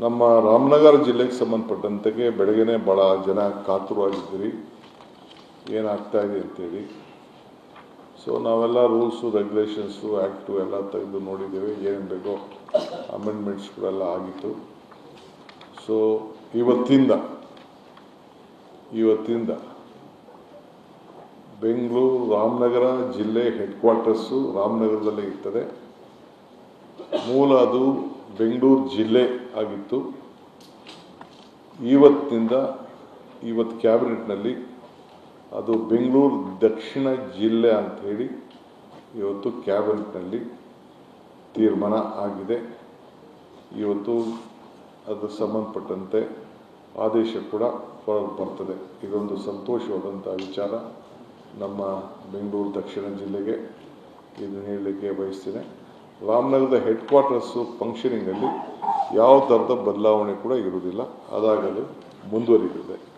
ನಮ್ಮ ರಾಮನಗರ ಜಿಲ್ಲೆಗೆ ಸಂಬಂಧಪಟ್ಟಂತೆ ಬೆಳಗ್ಗೆನೇ ಭಾಳ ಜನ ಕಾತುರವಾಗಿದ್ದೀರಿ ಏನಾಗ್ತಾ ಇದೆ ಅಂತೇಳಿ. ಸೊ ನಾವೆಲ್ಲ ರೂಲ್ಸು ರೆಗ್ಯುಲೇಷನ್ಸು ಆ್ಯಕ್ಟು ಎಲ್ಲ ತೆಗೆದು ನೋಡಿದ್ದೇವೆ, ಏನೇನು ಬೇಕೋ ಅಮೆಂಡ್ಮೆಂಟ್ಸ್ಗಳೆಲ್ಲ ಆಗಿತ್ತು. ಸೊ ಇವತ್ತಿಂದ ಬೆಂಗಳೂರು ರಾಮನಗರ ಜಿಲ್ಲೆ ಹೆಡ್ ಕ್ವಾರ್ಟರ್ಸು ರಾಮನಗರದಲ್ಲೇ ಇರ್ತದೆ. ಮೂಲ ಅದು ಬೆಂಗಳೂರು ಜಿಲ್ಲೆ ಆಗಿತ್ತು. ಇವತ್ತು ಕ್ಯಾಬಿನೆಟ್ನಲ್ಲಿ ಅದು ಬೆಂಗಳೂರು ದಕ್ಷಿಣ ಜಿಲ್ಲೆ ಅಂಥೇಳಿ ಇವತ್ತು ಕ್ಯಾಬಿನೆಟ್ನಲ್ಲಿ ತೀರ್ಮಾನ ಆಗಿದೆ. ಇವತ್ತು ಅದು ಸಂಬಂಧಪಟ್ಟಂತೆ ಆದೇಶ ಕೂಡ ಹೊರಗೆ ಬರ್ತದೆ. ಇದೊಂದು ಸಂತೋಷವಾದಂಥ ವಿಚಾರ ನಮ್ಮ ಬೆಂಗಳೂರು ದಕ್ಷಿಣ ಜಿಲ್ಲೆಗೆ. ಇದನ್ನು ಹೇಳಲಿಕ್ಕೆ ಬಯಸ್ತೇನೆ. ರಾಮನಗರದ ಹೆಡ್ ಕ್ವಾರ್ಟರ್ಸು ಫಂಕ್ಷನಿಂಗಲ್ಲಿ ಯಾವ ಥರದ ಬದಲಾವಣೆ ಕೂಡ ಇರುವುದಿಲ್ಲ, ಅದಾಗಲು ಮುಂದುವರಿದಿದೆ.